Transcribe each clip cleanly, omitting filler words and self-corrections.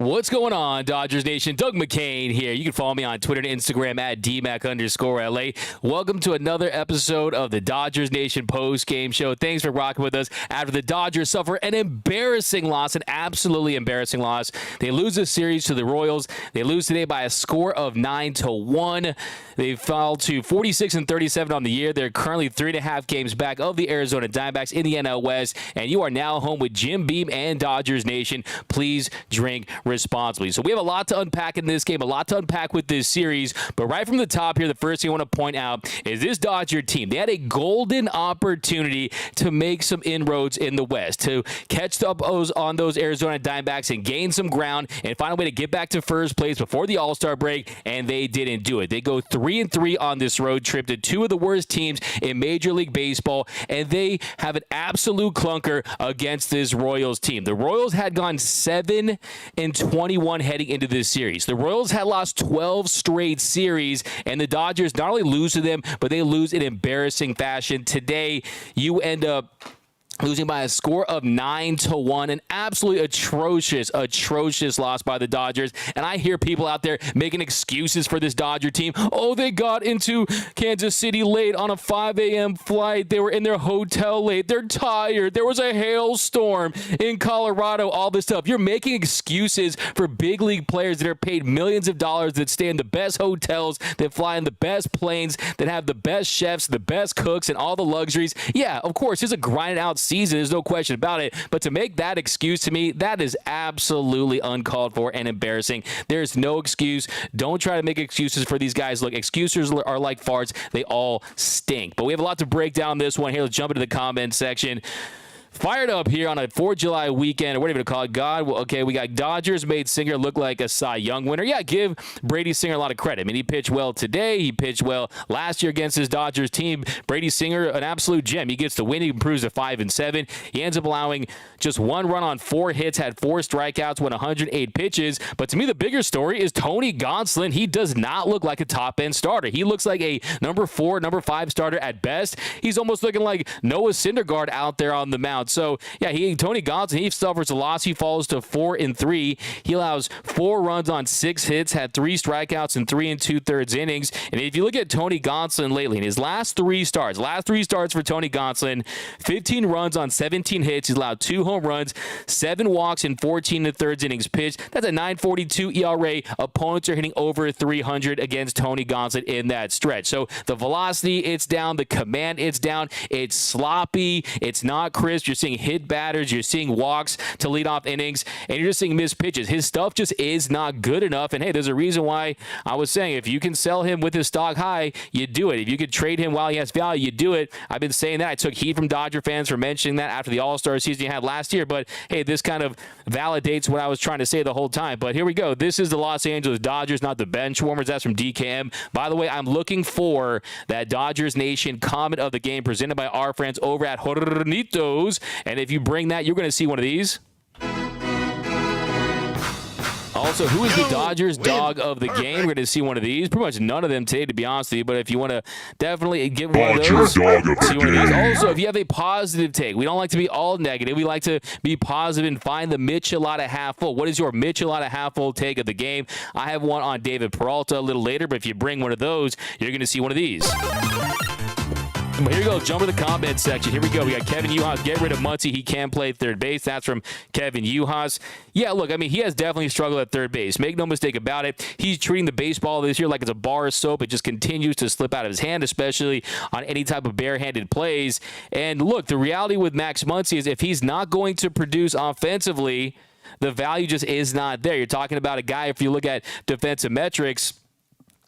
What's going on, Dodgers Nation? Doug McKain here. You can follow me on Twitter and Instagram at DMac_LA. Welcome to another episode of the Dodgers Nation post-game show. Thanks for rocking with us after the Dodgers suffer an embarrassing loss, an absolutely embarrassing loss. They lose the series to the Royals. They lose today by a score of 9-1. They fell to 46-37 on the year. They're currently 3.5 games back of the Arizona Diamondbacks in the NL West, and you are now home with Jim Beam and Dodgers Nation. Please drink responsibly. So we have a lot to unpack in this game, a lot to unpack with this series, but right from the top here, the first thing I want to point out is this Dodger team. They had a golden opportunity to make some inroads in the West, to catch up on those Arizona Diamondbacks and gain some ground and find a way to get back to first place before the All-Star break, and they didn't do it. They go 3-3 on this road trip to two of the worst teams in Major League Baseball, and they have an absolute clunker against this Royals team. The Royals had gone 7-21 heading into this series. The Royals had lost 12 straight series, and the Dodgers not only lose to them, but they lose in embarrassing fashion. Today, you end up losing by a score of 9-1, an absolutely atrocious loss by the Dodgers. And I hear people out there making excuses for this Dodger team. Oh, they got into Kansas City late on a 5 a.m. flight. They were in their hotel late. They're tired. There was a hailstorm in Colorado, all this stuff. You're making excuses for big league players that are paid millions of dollars, that stay in the best hotels, that fly in the best planes, that have the best chefs, the best cooks, and all the luxuries. Yeah, of course, it's a grinded out season. There's no question about it. But to make that excuse, to me, that is absolutely uncalled for and embarrassing. There's no excuse. Don't try to make excuses for these guys. Look, excuses are like farts. They all stink. But we have a lot to break down this one here. Let's jump into the comment section. Fired up here on a 4th of July weekend, or whatever to call it. Okay, we got Dodgers made Singer look like a Cy Young winner. Yeah, give Brady Singer a lot of credit. I mean, he pitched well today. He pitched well last year against his Dodgers team. Brady Singer, an absolute gem. He gets the win. He improves to 5-7. He ends up allowing just 1 run on 4 hits, had 4 strikeouts, went 108 pitches. But to me, the bigger story is Tony Gonsolin. He does not look like a top-end starter. He looks like a number 4, number 5 starter at best. He's almost looking like Noah Syndergaard out there on the mound. So, yeah, Tony Gonsolin, he suffers a loss. He falls to 4-3. He allows 4 runs on 6 hits, had 3 strikeouts in 3 2/3 innings. And if you look at Tony Gonsolin lately, in his last 3 starts for Tony Gonsolin, 15 runs on 17 hits. He's allowed 2 home runs, 7 walks in 14 1/3 innings pitched. That's a 9.42 ERA. Opponents are hitting over 300 against Tony Gonsolin in that stretch. So the velocity, it's down. The command, it's down. It's sloppy. It's not crisp. You're seeing hit batters, you're seeing walks to lead off innings, and you're just seeing missed pitches. His stuff just is not good enough. And hey, there's a reason why I was saying if you can sell him with his stock high, you do it. If you could trade him while he has value, you do it. I've been saying that. I took heat from Dodger fans for mentioning that after the All-Star season you had last year. But hey, this kind of validates what I was trying to say the whole time. But here we go. This is the Los Angeles Dodgers, not the bench warmers. That's from DKM. By the way, I'm looking for that Dodgers Nation comment of the game presented by our friends over at Hornitos. And if you bring that, you're going to see one of these. Also, who is the Dodgers dog of the game? We're going to see one of these. Pretty much none of them today, to be honest with you. But if you want to definitely get one of those, see one of these. Also, if you have a positive take, we don't like to be all negative. We like to be positive and find the Michelada half full. What is your Michelada half full take of the game? I have one on David Peralta a little later, but if you bring one of those, you're going to see one of these. But here we go. Jump to the comment section. Here we go. We got Kevin Uhas. Get rid of Muncy. He can play third base. That's from Kevin Uhas. Yeah, look, I mean, he has definitely struggled at third base. Make no mistake about it. He's treating the baseball this year like it's a bar of soap. It just continues to slip out of his hand, especially on any type of barehanded plays. And look, the reality with Max Muncy is if he's not going to produce offensively, the value just is not there. You're talking about a guy, if you look at defensive metrics,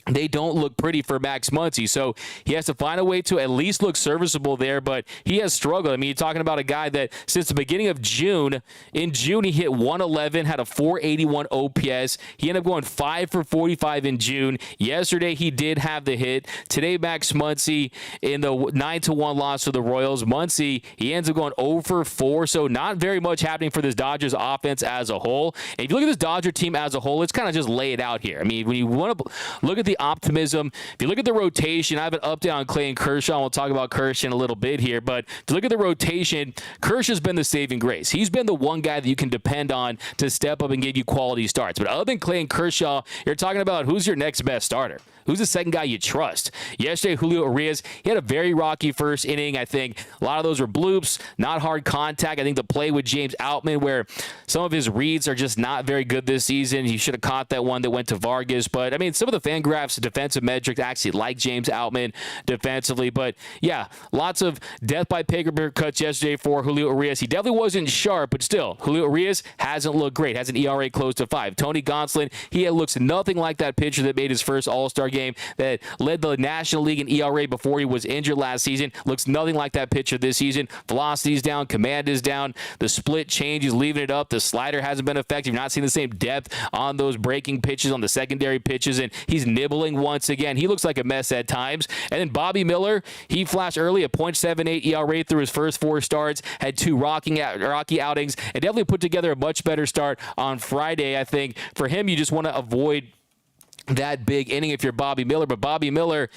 they don't look pretty for Max Muncy. So he has to find a way to at least look serviceable there, but he has struggled. I mean, you're talking about a guy that since the beginning of June, in June he hit 111, had a 481 OPS. He ended up going 5 for 45 in June. Yesterday he did have the hit. Today Max Muncy in the 9-1 loss to the Royals. Muncy, he ends up going 0 for 4, so not very much happening for this Dodgers offense as a whole. And if you look at this Dodger team as a whole, it's kind of just laid out here. I mean, when you want to look at the the optimism. If you look at the rotation, I have an update on Clay and Kershaw, and we'll talk about Kershaw in a little bit here, but if you look at the rotation, Kershaw's been the saving grace. He's been the one guy that you can depend on to step up and give you quality starts. But other than Clay and Kershaw, you're talking about who's your next best starter. Who's the second guy you trust? Yesterday, Julio Urias, he had a very rocky first inning. I think a lot of those were bloops, not hard contact. I think the play with James Outman, where some of his reads are just not very good this season. He should have caught that one that went to Vargas. But, I mean, some of the FanGraphs defensive metrics actually like James Outman defensively. But, yeah, lots of death by paper cuts yesterday for Julio Urias. He definitely wasn't sharp, but still, Julio Urias hasn't looked great. Has an ERA close to 5. Tony Gonsolin, he looks nothing like that pitcher that made his first All-Star game, that led the National League in ERA before he was injured last season. Looks nothing like that pitcher this season. Velocity's down, command is down, the split change, he's leaving it up, the slider hasn't been effective. You're not seeing the same depth on those breaking pitches, on the secondary pitches, and he's nibbling once again. He looks like a mess at times. And then Bobby Miller, he flashed early, a .78 ERA through his first 4 starts, had 2 rocky outings, and definitely put together a much better start on Friday. I think for him, you just want to avoid that big inning if you're Bobby Miller. But Bobby Miller,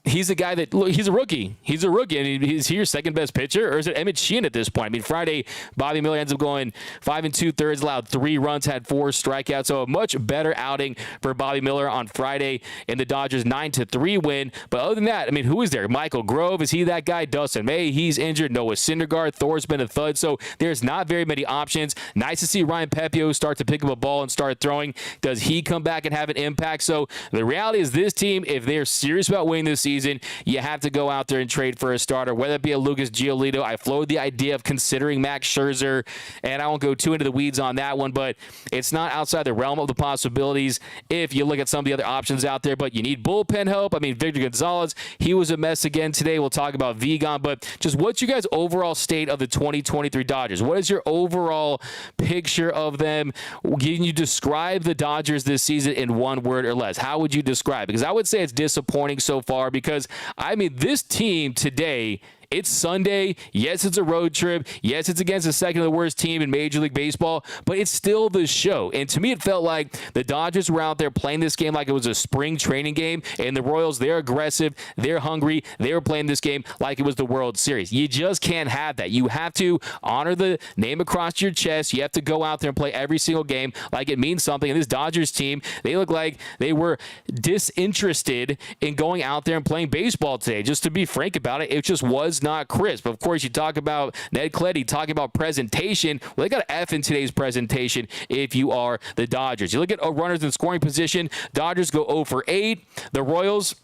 he's a guy that, look, he's a rookie. He's a rookie, and he's here second best pitcher, or is it Emmett Sheehan at this point? I mean, Friday, Bobby Miller ends up going 5 2/3, allowed 3 runs, had 4 strikeouts. So a much better outing for Bobby Miller on Friday in the Dodgers 9-3 win. But other than that, I mean, who is there? Michael Grove, is he that guy? Dustin May, he's injured. Noah Syndergaard, Thor's been a thud. So there's not very many options. Nice to see Ryan Pepio start to pick up a ball and start throwing. Does he come back and have an impact? So the reality is this team, if they're serious about winning this season, you have to go out there and trade for a starter, whether it be a Lucas Giolito. I floated the idea of considering Max Scherzer, and I won't go too into the weeds on that one, but it's not outside the realm of the possibilities if you look at some of the other options out there. But you need bullpen help. I mean, Victor Gonzalez, he was a mess again today. We'll talk about Vigon, but just what's your guys' overall state of the 2023 Dodgers? What is your overall picture of them? Can you describe the Dodgers this season in one word or less? How would you describe it? Because I would say it's disappointing so far, because I mean, this team today, it's Sunday. Yes, it's a road trip. Yes, it's against the second of the worst team in Major League Baseball, but it's still the show. And to me, it felt like the Dodgers were out there playing this game like it was a spring training game, and the Royals, they're aggressive, they're hungry, they were playing this game like it was the World Series. You just can't have that. You have to honor the name across your chest. You have to go out there and play every single game like it means something. And this Dodgers team, they look like they were disinterested in going out there and playing baseball today. Just to be frank about it, it just was not crisp. Of course, you talk about Ned Cleddy talking about presentation. Well, they got an F in today's presentation if you are the Dodgers. You look at runners in scoring position, Dodgers go 0 for 8. The Royals,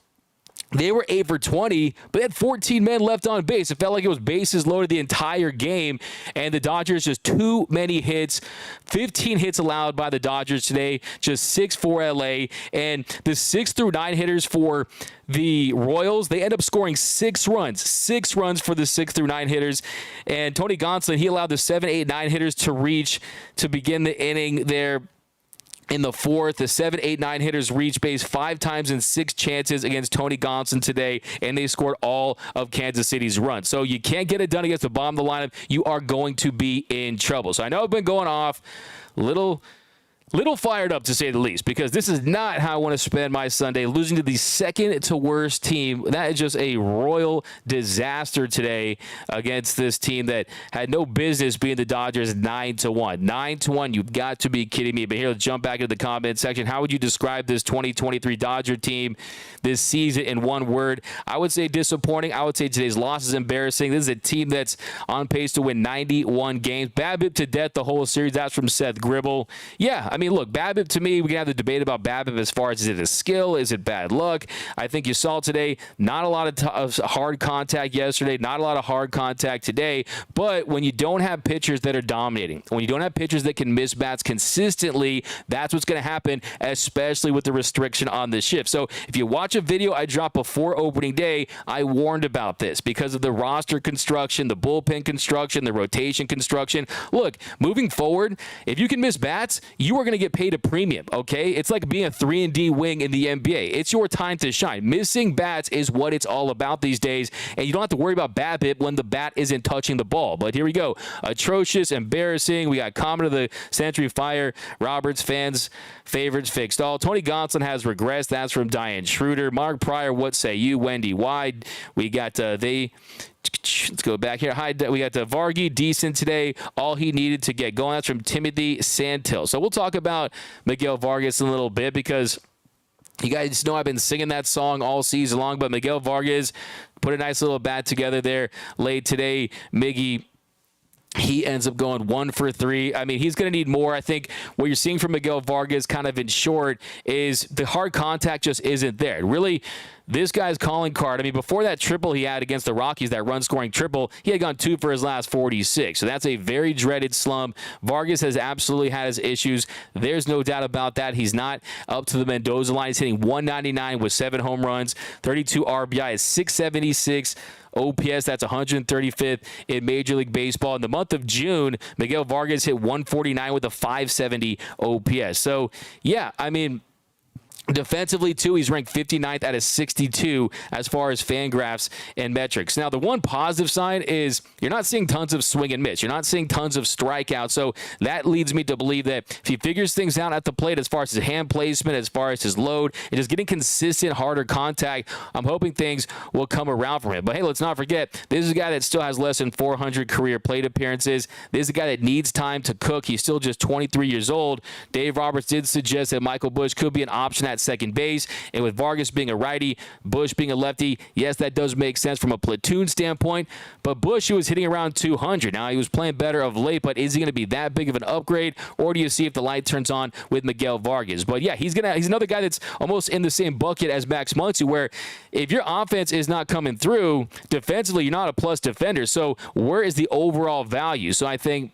they were 8 for 20, but they had 14 men left on base. It felt like it was bases loaded the entire game, and the Dodgers just too many hits. 15 hits allowed by the Dodgers today, just 6 for LA, and the 6 through 9 hitters for the Royals, they end up scoring 6 runs. 6 runs for the 6 through 9 hitters, and Tony Gonsolin, he allowed the 7, 8, 9 hitters to reach to begin the inning there. In the 4th, the 7, 8, 9 hitters reached base 5 times in 6 chances against Tony Gonsolin today, and they scored all of Kansas City's runs. So you can't get it done against the bottom of the lineup. You are going to be in trouble. So I know I've been going off little fired up, to say the least, because this is not how I want to spend my Sunday, losing to the second to worst team. That is just a royal disaster today against this team that had no business being the Dodgers 9-1. 9-1, you've got to be kidding me. But here, let's jump back into the comment section. How would you describe this 2023 Dodger team this season in one word? I would say disappointing. I would say today's loss is embarrassing. This is a team that's on pace to win 91 games. BABIP to death the whole series. That's from Seth Gribble. Yeah, I mean, look, BABIP, to me, we can have the debate about BABIP as far as, is it a skill? Is it bad luck? I think you saw today, not a lot of hard contact yesterday, not a lot of hard contact today, but when you don't have pitchers that are dominating, when you don't have pitchers that can miss bats consistently, that's what's going to happen, especially with the restriction on the shift. So if you watch a video I dropped before opening day, I warned about this because of the roster construction, the bullpen construction, the rotation construction. Look, moving forward, if you can miss bats, you are are going to get paid a premium, okay? It's like being a 3-and-D wing in the NBA. It's your time to shine. Missing bats is what it's all about these days, and you don't have to worry about BABIP when the bat isn't touching the ball. But here we go. Atrocious, embarrassing. We got comment of the century fire. Roberts fans' favorites fixed all. Tony Gonsolin has regressed. That's from Diane Schroeder. Mark Pryor, what say you? Wendy Wide. We got let's go back here. Hi, we got Vargy, decent today. All he needed to get going. That's from Timothy Santil. So we'll talk about Miguel Vargas in a little bit because you guys know I've been singing that song all season long, but Miguel Vargas put a nice little bat together there late today. Miggy, he ends up going 1 for 3. I mean, he's going to need more. I think what you're seeing from Miguel Vargas kind of in short is the hard contact just isn't there. Really, this guy's calling card, I mean, before that triple he had against the Rockies, that run-scoring triple, he had gone 2 for his last 46. So that's a very dreaded slump. Vargas has absolutely had his issues. There's no doubt about that. He's not up to the Mendoza line. He's hitting 199 with 7 home runs, 32 RBI, is 676. OPS, that's 135th in Major League Baseball. In the month of June, Miguel Vargas hit 149 with a 570 OPS. So, yeah, I mean, defensively, too, he's ranked 59th out of 62 as far as Fangraphs and metrics. Now, the one positive sign is you're not seeing tons of swing and miss. You're not seeing tons of strikeouts. So that leads me to believe that if he figures things out at the plate as far as his hand placement, as far as his load, and just getting consistent, harder contact, I'm hoping things will come around for him. But, hey, let's not forget, this is a guy that still has less than 400 career plate appearances. This is a guy that needs time to cook. He's still just 23 years old. Dave Roberts did suggest that Michael Busch could be an option at second base, and with Vargas being a righty, Busch being a lefty, yes, that does make sense from a platoon standpoint, but Busch, he was hitting around 200. Now, he was playing better of late, but is he going to be that big of an upgrade, or do you see if the light turns on with Miguel Vargas? But, yeah, he's another guy that's almost in the same bucket as Max Muncy, where if your offense is not coming through, defensively, you're not a plus defender, so where is the overall value? So I think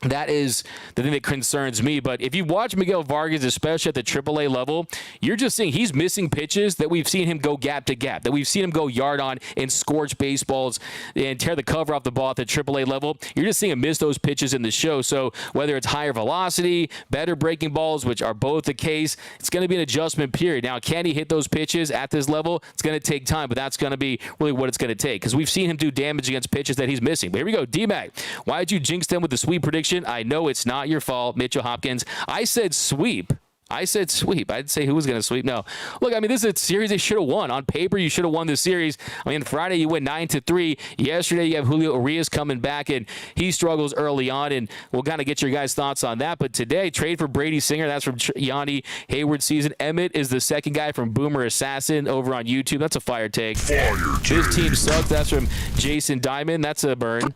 that is the thing that concerns me. But if you watch Miguel Vargas, especially at the AAA level, you're just seeing he's missing pitches that we've seen him go gap to gap, that we've seen him go yard on and scorch baseballs and tear the cover off the ball at the AAA level. You're just seeing him miss those pitches in the show. So whether it's higher velocity, better breaking balls, which are both the case, it's going to be an adjustment period. Now, can he hit those pitches at this level? It's going to take time, but that's going to be really what it's going to take because we've seen him do damage against pitches that he's missing. But here we go. D-Mac, why did you jinx them with the sweep prediction? I know it's not your fault, Mitchell Hopkins. I said sweep. I didn't say who was going to sweep. No. Look, I mean, this is a series they should have won. On paper, you should have won this series. I mean, Friday, you went 9-3. Yesterday, you have Julio Urias coming back, and he struggles early on, and we'll kind of get your guys' thoughts on that. But today, trade for Brady Singer. That's from Yanni Hayward season. Emmett is the second guy from Boomer Assassin over on YouTube. That's a fire take. This team sucks. That's from Jason Diamond. That's a burn.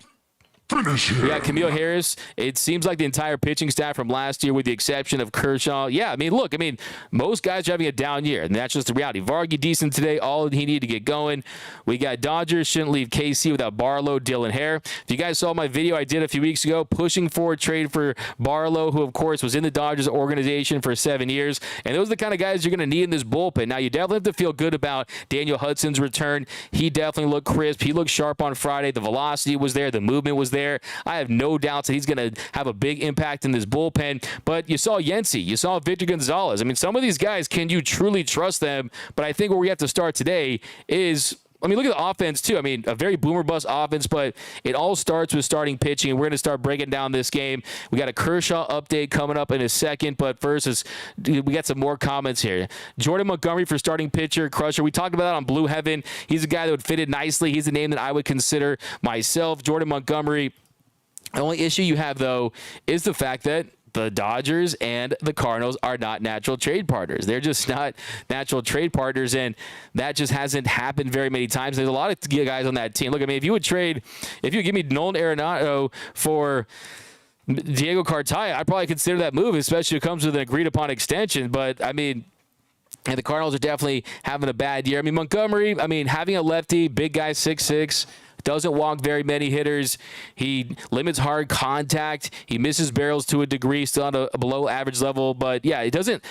We got Camille Harris. It seems like the entire pitching staff from last year, with the exception of Kershaw. Yeah, I mean, look, most guys are having a down year, and that's just the reality. Vargy decent today, all he needed to get going. We got Dodgers shouldn't leave KC without Barlow, Dylan Hare. If you guys saw my video I did a few weeks ago, pushing for a trade for Barlow, who, of course, was in the Dodgers organization for 7 years, and those are the kind of guys you're going to need in this bullpen. Now, you definitely have to feel good about Daniel Hudson's return. He definitely looked crisp. He looked sharp on Friday. The velocity was there. The movement was there. I have no doubts that he's going to have a big impact in this bullpen. But you saw Yency. You saw Victor Gonzalez. I mean, some of these guys, can you truly trust them? But I think where we have to start today is, look at the offense, too. I mean, a very boomer-bust offense, but it all starts with starting pitching. We're going to start breaking down this game. We got a Kershaw update coming up in a second, but first, we got some more comments here. Jordan Montgomery for starting pitcher, Crusher. We talked about that on Blue Heaven. He's a guy that would fit in nicely. He's a name that I would consider myself. Jordan Montgomery. The only issue you have, though, is the fact that the Dodgers and the Cardinals are not natural trade partners. They're just not natural trade partners, and that just hasn't happened very many times. There's a lot of guys on that team. Look, if you give me Nolan Arenado for Diego Cartaya, I'd probably consider that move, especially if it comes with an agreed-upon extension. But, and the Cardinals are definitely having a bad year. Montgomery, having a lefty, big guy, 6'6", doesn't walk very many hitters. He limits hard contact. He misses barrels to a degree, still on a below average level. But, yeah, it doesn't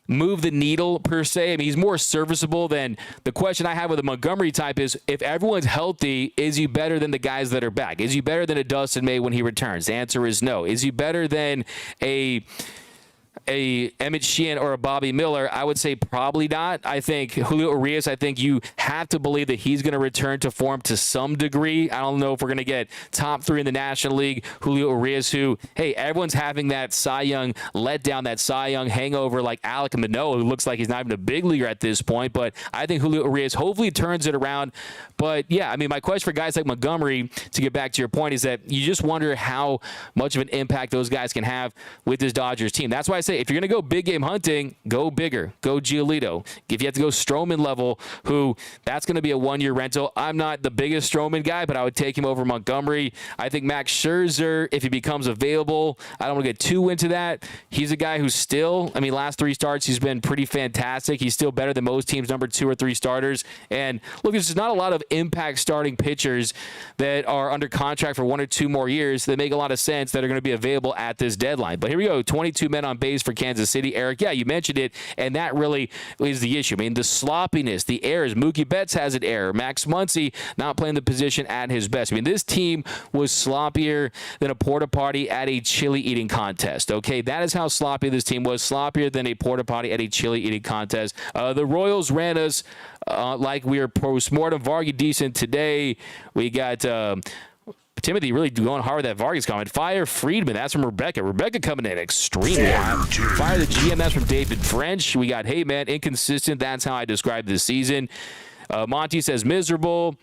move the needle per se. He's more serviceable than the question I have with the Montgomery type is, if everyone's healthy, is he better than the guys that are back? Is he better than a Dustin May when he returns? The answer is no. Is he better than a a Emmett Sheehan or a Bobby Miller, I would say probably not. I think Julio Urias, I think you have to believe that he's going to return to form to some degree. I don't know if we're going to get top 3 in the National League. Julio Urias, who, hey, everyone's having that Cy Young letdown, that Cy Young hangover like Alek Manoah, who looks like he's not even a big leaguer at this point. But I think Julio Urias hopefully turns it around. But, yeah, I mean, my question for guys like Montgomery, to get back to your point, is that you just wonder how much of an impact those guys can have with this Dodgers team. That's why I say if you're going to go big game hunting, go bigger. Go Giolito. If you have to go Stroman level, who that's going to be a one-year rental. I'm not the biggest Stroman guy, but I would take him over Montgomery. I think Max Scherzer, if he becomes available, I don't want to get too into that. He's a guy who's still, I mean, last 3 starts, he's been pretty fantastic. He's still better than most teams' number 2 or 3 starters. And look, there's just not a lot of impact starting pitchers that are under contract for 1 or 2 more years that make a lot of sense that are going to be available at this deadline. But here we go, 22 men on base for Kansas City. Eric, yeah, you mentioned it, and that really is the issue. I mean, the sloppiness, the errors. Mookie Betts has an error. Max Muncy not playing the position at his best. I mean, this team was sloppier than a porta potty at a chili eating contest. Okay, that is how sloppy this team was. Sloppier than a porta potty at a chili eating contest. The Royals ran us like we were post-mortem. Vargy decent today. We got Timothy really going hard with that Vargas comment. Fire Friedman. That's from Rebecca. Rebecca coming in extremely hot. Fire the GM. That's from David French. We got, hey, man, inconsistent. That's how I describe this season. Monty says miserable.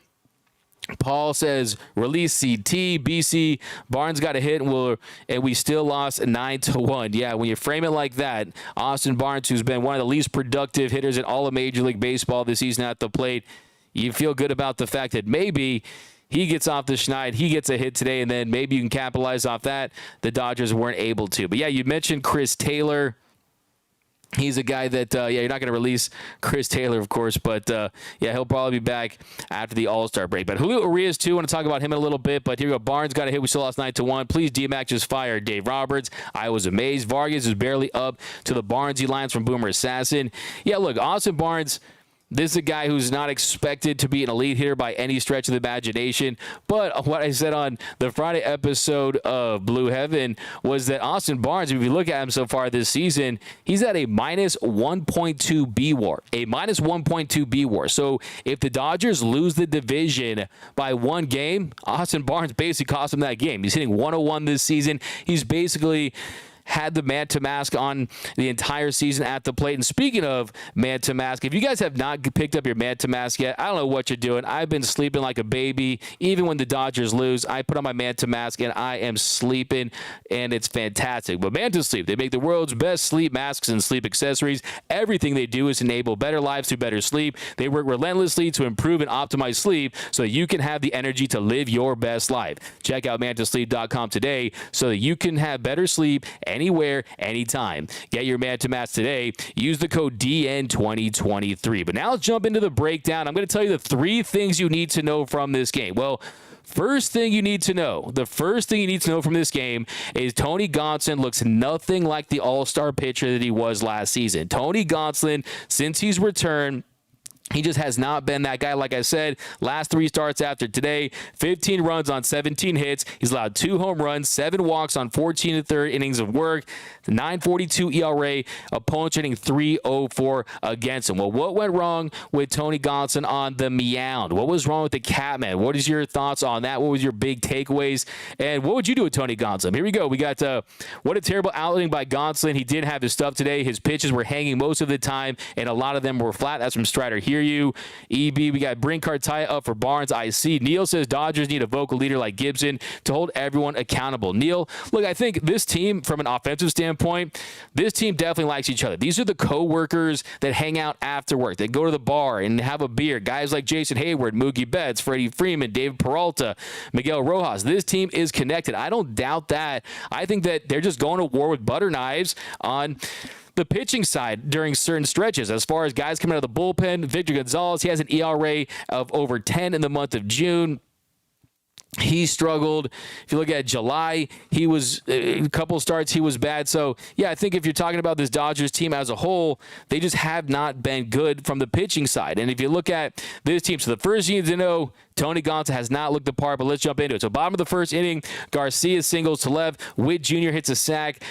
Paul says release CT. BC Barnes got a hit and we still lost 9-1. Yeah, when you frame it like that, Austin Barnes, who's been one of the least productive hitters in all of Major League Baseball this season at the plate, you feel good about the fact that maybe he gets off the schneid, he gets a hit today, and then maybe you can capitalize off that. The Dodgers weren't able to. But, yeah, you mentioned Chris Taylor. He's a guy that, you're not going to release Chris Taylor, of course, but, he'll probably be back after the All-Star break. But Julio Urias, too, I want to talk about him in a little bit, but here we go. Barnes got a hit. We still lost 9-1. Please, D-Mac just fired Dave Roberts. I was amazed. Vargas is barely up to the Barnesy lines from Boomer Assassin. Yeah, look, Austin Barnes, this is a guy who's not expected to be an elite hitter by any stretch of the imagination. But what I said on the Friday episode of Blue Heaven was that Austin Barnes, if you look at him so far this season, he's at a minus 1.2 B WAR. A minus 1.2 B WAR. So if the Dodgers lose the division by 1 game, Austin Barnes basically cost him that game. He's hitting 101 this season. He's basically had the man-to-mask on the entire season at the plate. And speaking of man-to-mask, if you guys have not picked up your man-to-mask yet, I don't know what you're doing. I've been sleeping like a baby. Even when the Dodgers lose, I put on my man-to-mask, and I am sleeping, and it's fantastic. But Man-to-Sleep, they make the world's best sleep masks and sleep accessories. Everything they do is enable better lives through better sleep. They work relentlessly to improve and optimize sleep so you can have the energy to live your best life. Check out mantosleep.com today so that you can have better sleep anywhere, anytime. Get your Man-to-Mask today. Use the code DN2023. But now let's jump into the breakdown. I'm going to tell you the 3 things you need to know from this game. Well, first thing you need to know from this game is Tony Gonsolin looks nothing like the all-star pitcher that he was last season. Tony Gonsolin, since he's returned, he just has not been that guy. Like I said, last 3 starts after today, 15 runs on 17 hits. He's allowed 2 home runs, 7 walks on 14 1/3 innings of work, 9.42 ERA, opponents hitting .304 against him. Well, what went wrong with Tony Gonsolin on the mound? What was wrong with the Catman? What is your thoughts on that? What was your big takeaways? And what would you do with Tony Gonsolin? Here we go. We got what a terrible outing by Gonsolin. He did have his stuff today. His pitches were hanging most of the time, and a lot of them were flat. That's from Strider Hear You. EB, we got Bring Cartaya up for Barnes. I see. Neil says Dodgers need a vocal leader like Gibson to hold everyone accountable. Neil, look, I think this team, from an offensive standpoint, this team definitely likes each other. These are the co-workers that hang out after work. They go to the bar and have a beer. Guys like Jason Hayward, Mookie Betts, Freddie Freeman, David Peralta, Miguel Rojas. This team is connected. I don't doubt that. I think that they're just going to war with butter knives on the pitching side during certain stretches. As far as guys coming out of the bullpen, Victor Gonzalez, he has an ERA of over 10 in the month of June. He struggled. If you look at July, he was a couple starts, he was bad. So, yeah, I think if you're talking about this Dodgers team as a whole, they just have not been good from the pitching side. And if you look at this team, so the first you need to know, Tony Gonsolin has not looked the part, but let's jump into it. So bottom of the first inning, Garcia singles to left. Witt Jr. hits a sack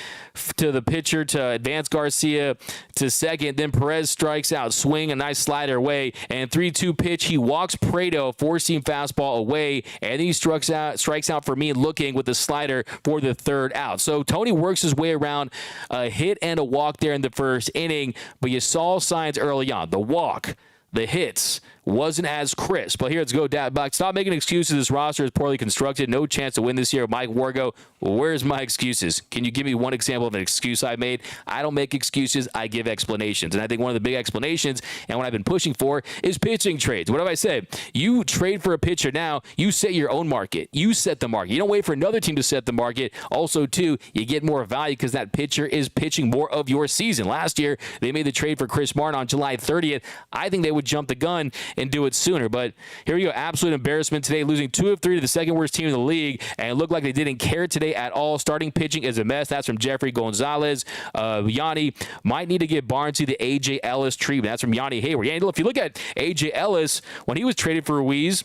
to the pitcher to advance Garcia to second. Then Perez strikes out, swing, a nice slider away, and 3-2 pitch. He walks Prado, four-seam fastball away, and he strikes out for me looking with the slider for the third out. So Tony works his way around a hit and a walk there in the first inning, but you saw signs early on. The walk, the hits wasn't as crisp. But here, let's go back. Stop making excuses. This roster is poorly constructed. No chance to win this year. Mike Wargo, where's my excuses? Can you give me one example of an excuse I made? I don't make excuses. I give explanations. And I think one of the big explanations, and what I've been pushing for, is pitching trades. What have I said? You trade for a pitcher now, you set your own market. You set the market. You don't wait for another team to set the market. Also, too, you get more value because that pitcher is pitching more of your season. Last year, they made the trade for Chris Martin on July 30th. I think they would jump the gun and do it sooner. But here we go. Absolute embarrassment today, losing 2 of 3 to the second worst team in the league, and it looked like they didn't care today at all. Starting pitching is a mess. That's from Jeffrey Gonzalez. Yanni might need to give Barnesy the A.J. Ellis treatment. That's from Yanni Hayward. Yeah, if you look at A.J. Ellis, when he was traded for Ruiz,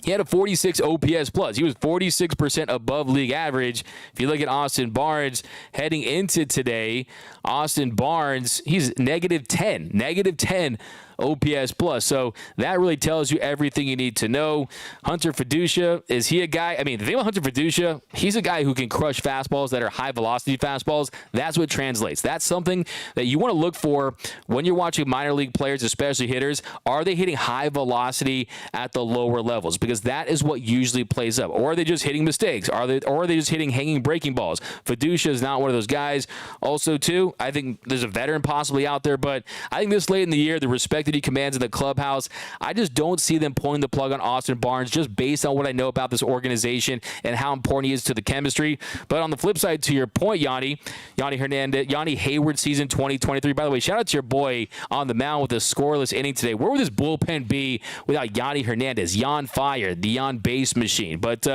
he had a 46 OPS plus. He was 46% above league average. If you look at Austin Barnes heading into today, Austin Barnes, he's negative 10 OPS plus. So that really tells you everything you need to know. Hunter Fiducia, is he a guy? I mean, the thing about Hunter Fiducia, he's a guy who can crush fastballs that are high velocity fastballs. That's what translates. That's something that you want to look for when you're watching minor league players, especially hitters. Are they hitting high velocity at the lower levels? Because that is what usually plays up. Or are they just hitting mistakes? Or are they just hitting hanging breaking balls? Fiducia is not one of those guys. Also, too, I think there's a veteran possibly out there, but I think this late in the year, the respect that he commands in the clubhouse, I just don't see them pulling the plug on Austin Barnes just based on what I know about this organization and how important he is to the chemistry. But on the flip side, to your point, Yanni Hayward season 2023. By the way, shout out to your boy on the mound with a scoreless inning today. Where would this bullpen be without Yanni Hernandez? Yan fire, the Yan base machine. But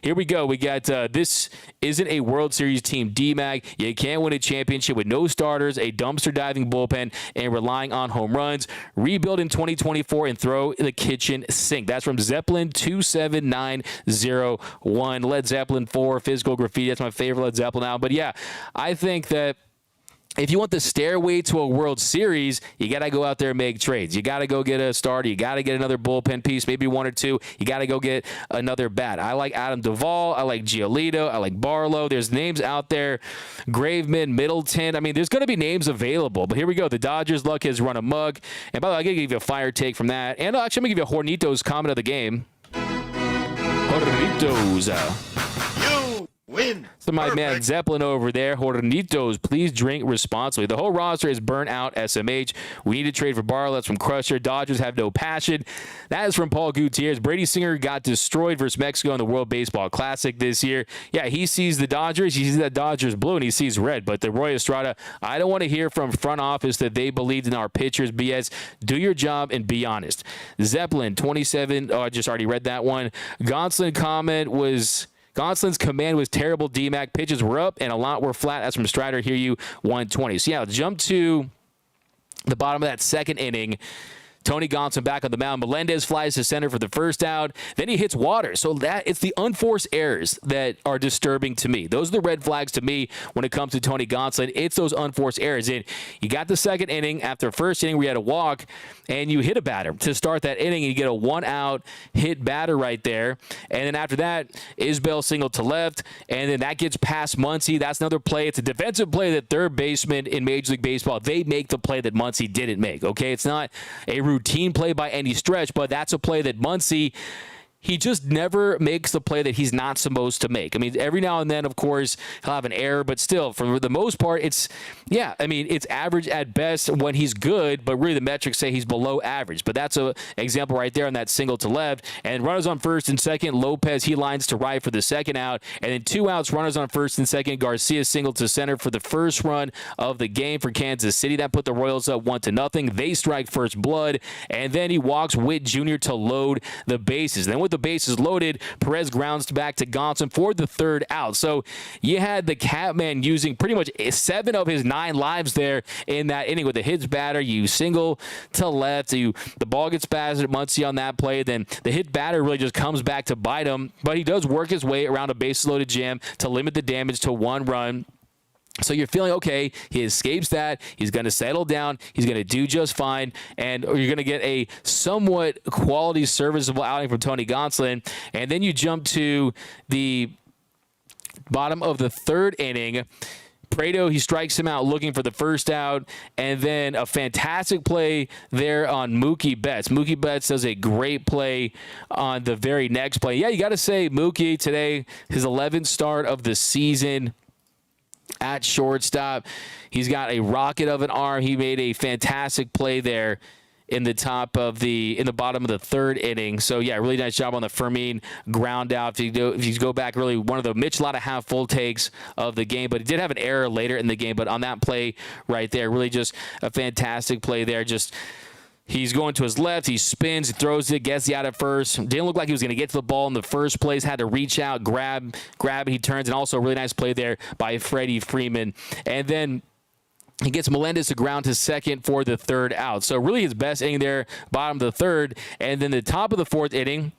here we go. We got this isn't a World Series team, D-Mag. You can't win a championship with no starters, a dumpster diving bullpen, and relying on home runs. Rebuild in 2024 and throw the kitchen sink. That's from Zeppelin 27901. Led Zeppelin 4, Physical Graffiti. That's my favorite Led Zeppelin album. But yeah, I think that if you want the stairway to a World Series, you got to go out there and make trades. You got to go get a starter. You got to get another bullpen piece, maybe one or two. You got to go get another bat. I like Adam Duvall. I like Giolito. I like Barlow. There's names out there. Graveman, Middleton. I mean, there's going to be names available. But here we go. The Dodgers' luck has run amok. And by the way, I'm going to give you a fire take from that. And actually, I'm going to give you a Hornitos comment of the game. Hornitos. Win. So my man Zeppelin over there, Hornitos, please drink responsibly. The whole roster is burnt out, SMH. We need to trade for Barlow. That's from Crusher. Dodgers have no passion. That is from Paul Gutierrez. Brady Singer got destroyed versus Mexico in the World Baseball Classic this year. Yeah, he sees the Dodgers. He sees that Dodgers blue, and he sees red. But the Roy Estrada, I don't want to hear from front office that they believed in our pitchers. BS. Do your job and be honest. Zeppelin, 27. Oh, I just already read that one. Gonsolin's command was terrible. D-Mac pitches were up and a lot were flat. That's from Strider. Hear you 120. So yeah, let's jump to the bottom of that second inning. Tony Gonsolin back on the mound. Melendez flies to center for the first out. Then he hits Waters. So it's the unforced errors that are disturbing to me. Those are the red flags to me when it comes to Tony Gonsolin. It's those unforced errors. And you got the second inning after first inning where you had a walk and you hit a batter to start that inning and you get a 1-out hit batter right there. And then after that, Isbell single to left. And then that gets past Muncy. That's another play. It's a defensive play that third baseman in Major League Baseball, they make the play that Muncy didn't make. Okay, it's not a routine play by any stretch, but that's a play that Muncy, he just never makes the play that he's not supposed to make. I mean, every now and then, of course, he'll have an error, but still, for the most part, it's average at best when he's good, but really the metrics say he's below average. But that's an example right there on that single to left. And runners on first and second, Lopez, he lines to right for the second out. And then 2 outs, runners on first and second, Garcia single to center for the first run of the game for Kansas City. That put the Royals up 1-0. They strike first blood, and then he walks Witt Jr. to load the bases. Then with with the bases loaded, Perez grounds back to Gonsolin for the third out. So you had the Catman using pretty much 7 of his 9 lives there in that inning with the hits batter. You single to left. The ball gets batted at Muncy on that play. Then the hit batter really just comes back to bite him. But he does work his way around a bases-loaded jam to limit the damage to 1 run. So you're feeling, okay, he escapes that. He's going to settle down. He's going to do just fine. And you're going to get a somewhat quality, serviceable outing from Tony Gonsolin. And then you jump to the bottom of the 3rd inning. Prado, he strikes him out looking for the first out, and then a fantastic play there on Mookie Betts. Mookie Betts does a great play on the very next play. Yeah, you got to say Mookie today, his 11th start of the season at shortstop. He's got a rocket of an arm. He made a fantastic play there in the bottom of the 3rd inning. So yeah, really nice job on the Fermin ground out. If you go back, really one of the Mitch Latta half full takes of the game, but he did have an error later in the game. But on that play right there, really just a fantastic play there. Just he's going to his left, he spins, he throws it, gets the out at first. Didn't look like he was going to get to the ball in the first place. Had to reach out, grab it. He turns, and also a really nice play there by Freddie Freeman. And then he gets Melendez to ground to second for the 3rd out. So really his best inning there, bottom of the 3rd. And then the top of the 4th inning,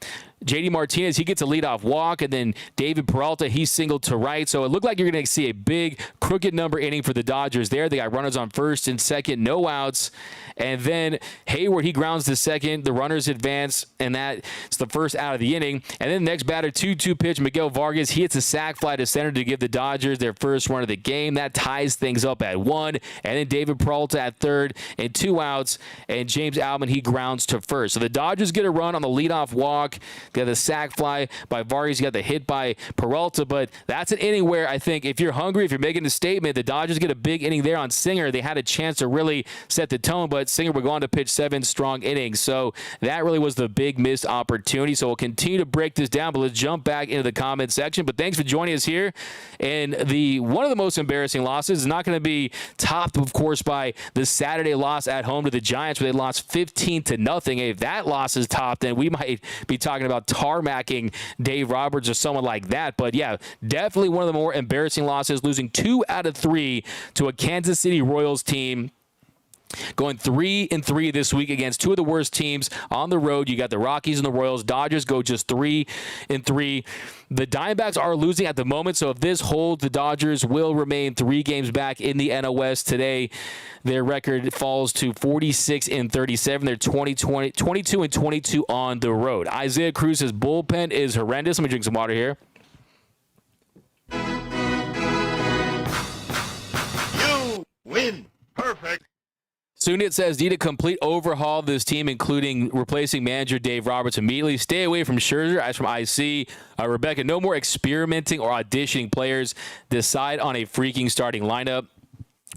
J.D. Martinez, he gets a leadoff walk, and then David Peralta, he singled to right. So it looked like you're going to see a big crooked number inning for the Dodgers there. They got runners on first and second, no outs. And then Hayward, he grounds to second. The runners advance, and that's the first out of the inning. And then the next batter, 2-2 pitch, Miguel Vargas. He hits a sac fly to center to give the Dodgers their first run of the game. That ties things up at 1. And then David Peralta at 3rd and 2 outs. And James Outman, he grounds to first. So the Dodgers get a run on the leadoff walk. Got the sac fly by Vargas. You got the hit by Peralta. But that's an inning where I think if you're hungry, if you're making a statement, the Dodgers get a big inning there on Singer. They had a chance to really set the tone, but Singer would go on to pitch 7 strong innings. So that really was the big missed opportunity. So we'll continue to break this down, but let's jump back into the comment section. But thanks for joining us here. And one of the most embarrassing losses is not going to be topped, of course, by the Saturday loss at home to the Giants, where they lost 15-0. If that loss is topped, then we might be talking about tarmacking Dave Roberts or someone like that. But yeah, definitely one of the more embarrassing losses, losing 2 out of 3 to a Kansas City Royals team. Going 3-3 this week against 2 of the worst teams on the road. You got the Rockies and the Royals. Dodgers go just 3-3. The Diamondbacks are losing at the moment, so if this holds, the Dodgers will remain 3 games back in the NL West today. Their record falls to 46-37. They're 22-22 on the road. Isaiah Cruz's bullpen is horrendous. Let me drink some water here. You win. Perfect. Sunit says, need a complete overhaul of this team, including replacing manager Dave Roberts immediately. Stay away from Scherzer. As from IC, Rebecca, no more experimenting or auditioning players. Decide on a freaking starting lineup.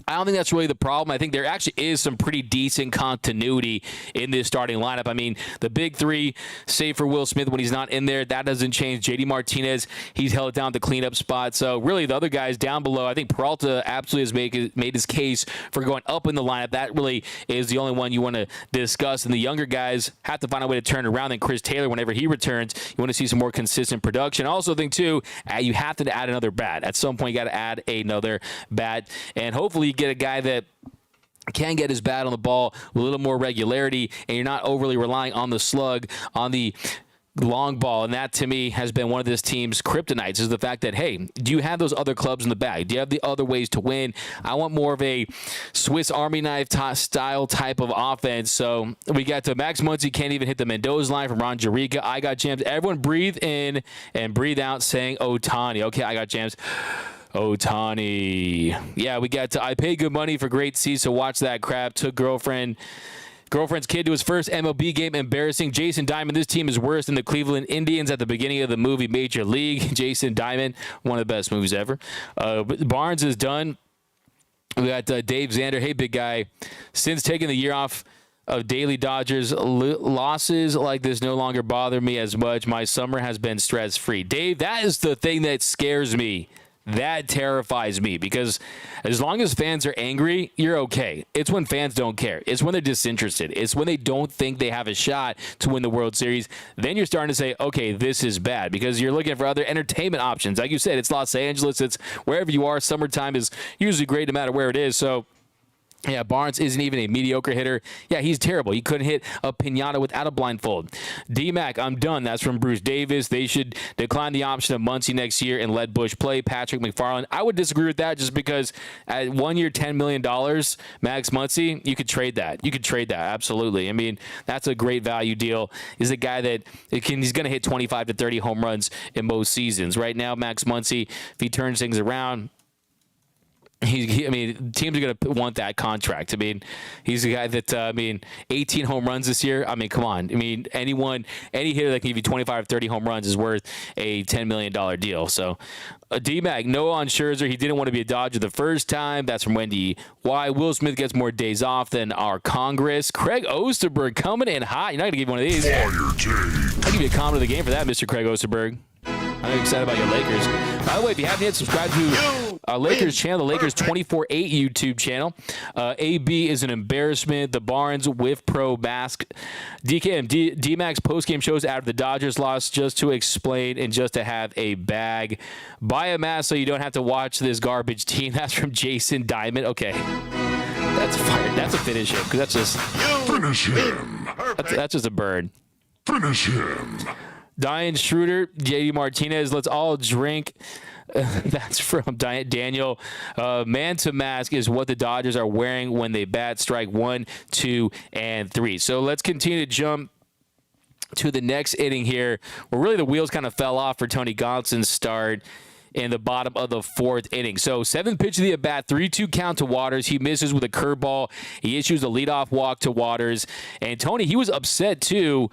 I don't think that's really the problem. I think there actually is some pretty decent continuity in this starting lineup. I mean, the big 3, save for Will Smith when he's not in there, that doesn't change. J.D. Martinez, he's held down the cleanup spot. So really the other guys down below, I think Peralta absolutely has made his case for going up in the lineup. That really is the only one you want to discuss. And the younger guys have to find a way to turn it around. And Chris Taylor, whenever he returns, you want to see some more consistent production. I also think, too, you have to add another bat. At some point, you got to add another bat. And hopefully you get a guy that can get his bat on the ball with a little more regularity, and you're not overly relying on the slug, on the long ball. And that, to me, has been one of this team's kryptonites, is the fact that, hey, do you have those other clubs in the bag? Do you have the other ways to win? I want more of a Swiss Army knife style type of offense. So we got to Max Muncy, can't even hit the Mendoza line from Ron Jerica. I got jams. Everyone breathe in and breathe out saying Ohtani. Okay, I got jams. Ohtani. Yeah, we got to, I paid good money for great seats, so watch that crap. Took girlfriend's kid to his first MLB game. Embarrassing. Jason Diamond, this team is worse than the Cleveland Indians at the beginning of the movie Major League. Jason Diamond, one of the best movies ever. Barnes is done. We got Dave Xander. Hey, big guy. Since taking the year off of daily Dodgers, losses like this no longer bother me as much. My summer has been stress-free. Dave, that is the thing that scares me That terrifies me because as long as fans are angry, you're okay. It's when fans don't care. It's when they're disinterested. It's when they don't think they have a shot to win the World Series. Then you're starting to say, okay, this is bad because you're looking for other entertainment options. Like you said, it's Los Angeles. It's wherever you are. Summertime is usually great no matter where it is. So, yeah, Barnes isn't even a mediocre hitter. Yeah, he's terrible. He couldn't hit a piñata without a blindfold. D-Mac, I'm done. That's from Bruce Davis. They should decline the option of Muncy next year and let Bush play. Patrick McFarland, I would disagree with that just because at 1 year, $10 million, Max Muncy, you could trade that. You could trade that, absolutely. I mean, that's a great value deal. He's a guy that he's going to hit 25 to 30 home runs in most seasons. Right now, Max Muncy, if he turns things around, teams are going to want that contract. I mean, he's a guy that, 18 home runs this year. I mean, come on. I mean, any hitter that can give you 25, 30 home runs is worth a $10 million deal. So, D-Mac, no on Scherzer. He didn't want to be a Dodger the first time. That's from Wendy. Why? Will Smith gets more days off than our Congress. Craig Osterberg coming in hot. You're not going to give one of these. I'll give you a comment of the game for that, Mr. Craig Osterberg. I'm excited about your Lakers. By the way, if you haven't yet, subscribe to our Lakers channel, the Lakers 24/8 YouTube channel. AB is an embarrassment. The Barnes with pro mask. DKM, D-Max postgame shows after the Dodgers lost just to explain and just to have a bag. Buy a mask so you don't have to watch this garbage team. That's from Jason Diamond. Okay. That's fire. That's a finish him because that's just Finish him. that's just a bird. Finish him. Diane Schroeder, JD Martinez, let's all drink. That's from Daniel. Man to mask is what the Dodgers are wearing when they bat strike 1, 2, and 3. So let's continue to jump to the next inning here, where really the wheels kind of fell off for Tony Gonsolin's start in the bottom of the 4th inning. So 7th pitch of the at-bat, 3-2 count to Waters. He misses with a curveball. He issues a leadoff walk to Waters. And Tony, he was upset too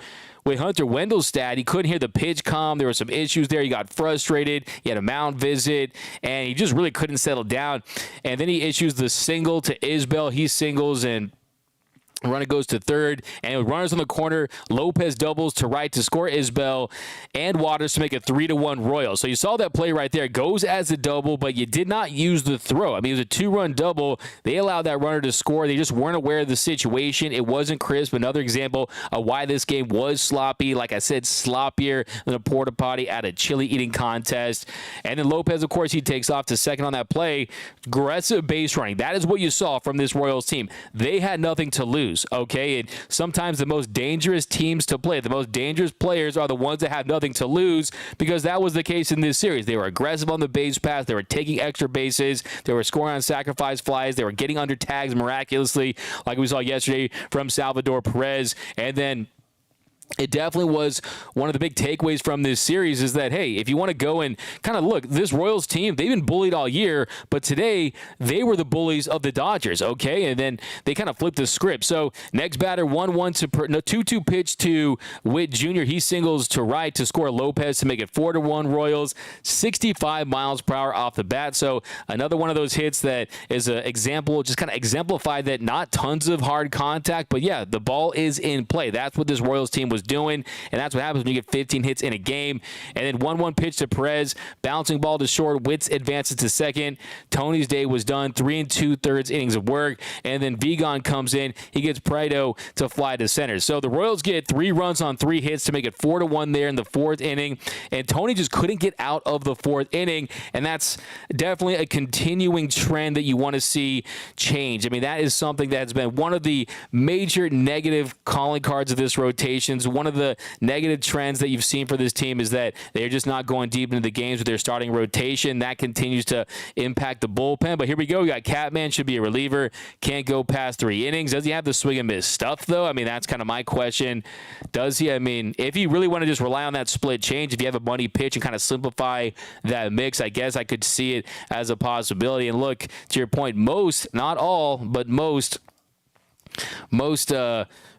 with Hunter Wendell's stat. He couldn't hear the pitch come. There were some issues there. He got frustrated. He had a mound visit, and he just really couldn't settle down. And then he issues the single to Isbell. He singles, and runner goes to third, and with runners on the corner, Lopez doubles to right to score Isbell and Waters to make a 3-1 Royals. So you saw that play right there. Goes as a double, but you did not use the throw. I mean, it was a 2-run double. They allowed that runner to score. They just weren't aware of the situation. It wasn't crisp. Another example of why this game was sloppy. Like I said, sloppier than a porta potty at a chili eating contest. And then Lopez, of course, he takes off to second on that play. Aggressive base running. That is what you saw from this Royals team. They had nothing to lose. Okay, and sometimes the most dangerous teams to play, the most dangerous players are the ones that have nothing to lose, because that was the case in this series. They were aggressive on the base pass. They were taking extra bases. They were scoring on sacrifice flies. They were getting under tags miraculously, like we saw yesterday from Salvador Perez. And then it definitely was one of the big takeaways from this series is that, hey, if you want to go and kind of look, this Royals team, they've been bullied all year, but today they were the bullies of the Dodgers, okay? And then they kind of flipped the script. So next batter, 2-2 pitch to Witt Jr. He singles to right to score Lopez to make it 4-1 Royals, 65 miles per hour off the bat. So another one of those hits that is an example, just kind of exemplified that not tons of hard contact, but yeah, the ball is in play. That's what this Royals team was doing, and that's what happens when you get 15 hits in a game. And then 1-1 pitch to Perez, bouncing ball to short, Witts advances to second. Tony's day was done, 3 2/3 innings of work, and then Vigon comes in. He gets Prado to fly to center. So the Royals get 3 runs on 3 hits to make it 4-1 there in the 4th inning, and Tony just couldn't get out of the 4th inning, and that's definitely a continuing trend that you want to see change. I mean, that is something that has been one of the major negative calling cards of this rotation. One of the negative trends that you've seen for this team is that they're just not going deep into the games with their starting rotation. That continues to impact the bullpen. But here we go. We got Catman, should be a reliever. Can't go past 3 innings. Does he have the swing and miss stuff, though? I mean, that's kind of my question. Does he? I mean, if you really want to just rely on that split change, if you have a money pitch and kind of simplify that mix, I guess I could see it as a possibility. And look, to your point, most, not all, but most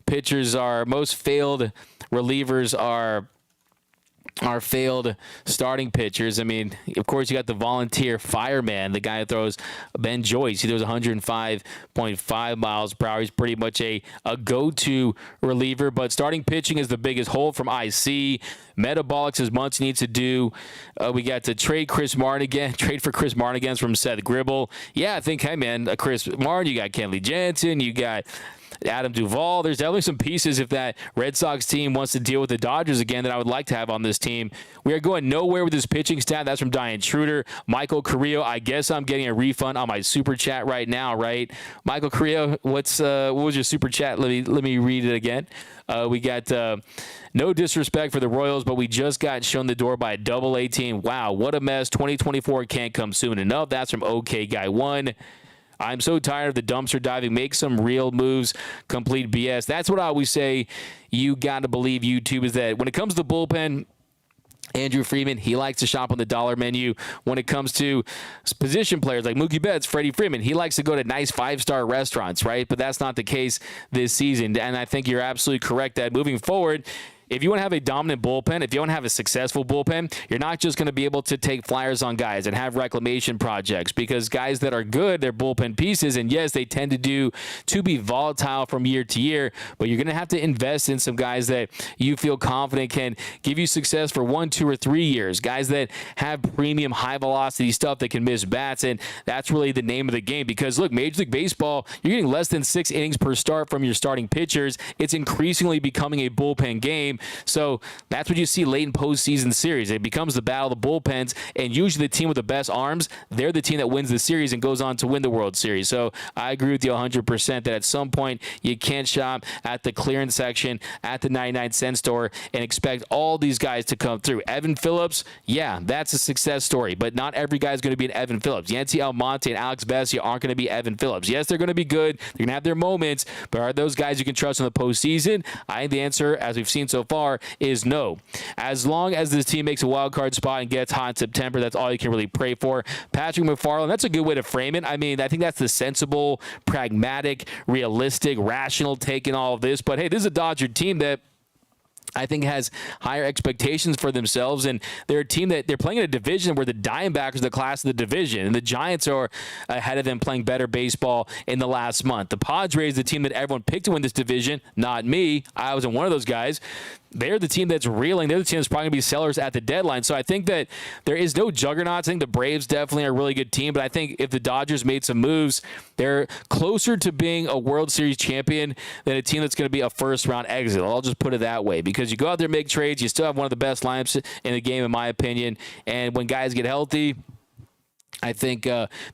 pitchers are, most failed relievers are our failed starting pitchers. I mean, of course, you got the volunteer fireman, the guy that throws Ben Joyce. He throws 105.5 miles per hour. He's pretty much a go-to reliever, but starting pitching is the biggest hole from IC. Metabolics as much needs to do. We got to trade for Chris Martin again from Seth Gribble. Yeah, I think, hey, man, Chris Martin, you got Kenley Jansen, you got Adam Duvall. There's definitely some pieces if that Red Sox team wants to deal with the Dodgers again that I would like to have on this team. We are going nowhere with this pitching staff. That's from Diane Schroeder. Michael Carrillo, I guess I'm getting a refund on my super chat right now, right? Michael Carrillo, what was your super chat? Let me read it again. We got no disrespect for the Royals, but we just got shown the door by a double-A team. Wow, what a mess. 2024 can't come soon enough. That's from OK Guy 1. I'm so tired of the dumpster diving. Make some real moves. Complete BS. That's what I always say. You got to believe YouTube is that when it comes to the bullpen, Andrew Freeman, he likes to shop on the dollar menu. When it comes to position players like Mookie Betts, Freddie Freeman, he likes to go to nice 5-star restaurants, right? But that's not the case this season. And I think you're absolutely correct that moving forward, if you want to have a dominant bullpen, if you want to have a successful bullpen, you're not just going to be able to take flyers on guys and have reclamation projects, because guys that are good, they're bullpen pieces, and yes, they tend to be volatile from year to year, but you're going to have to invest in some guys that you feel confident can give you success for 1, 2, or 3 years, guys that have premium high velocity stuff that can miss bats, and that's really the name of the game. Because look, Major League Baseball, you're getting less than 6 innings per start from your starting pitchers. It's increasingly becoming a bullpen game. So that's what you see late in postseason series. It becomes the battle of the bullpens, and usually the team with the best arms, they're the team that wins the series and goes on to win the World Series. So I agree with you 100% that at some point you can't shop at the clearance section at the 99-cent store and expect all these guys to come through. Evan Phillips, yeah, that's a success story, but not every guy is going to be an Evan Phillips. Yancy Almonte and Alex Vesia aren't going to be Evan Phillips. Yes, they're going to be good. They're going to have their moments, but are those guys you can trust in the postseason? I think the answer, as we've seen so far, is no. As long as this team makes a wild card spot and gets hot in September, that's all you can really pray for. Patrick McFarland, that's a good way to frame it. I mean, I think that's the sensible, pragmatic, realistic, rational take in all of this. But hey, this is a Dodger team that I think has higher expectations for themselves, and they're a team that they're playing in a division where the Diamondbacks are the class of the division, and the Giants are ahead of them playing better baseball in the last month. The Padres, the team that everyone picked to win this division, not me. I wasn't one of those guys. They're the team that's reeling. They're the team that's probably going to be sellers at the deadline. So I think that there is no juggernauts. I think the Braves definitely are a really good team, but I think if the Dodgers made some moves, they're closer to being a World Series champion than a team that's going to be a first-round exit. I'll just put it that way, because you go out there and make trades, you still have one of the best lineups in the game, in my opinion, and when guys get healthy, I think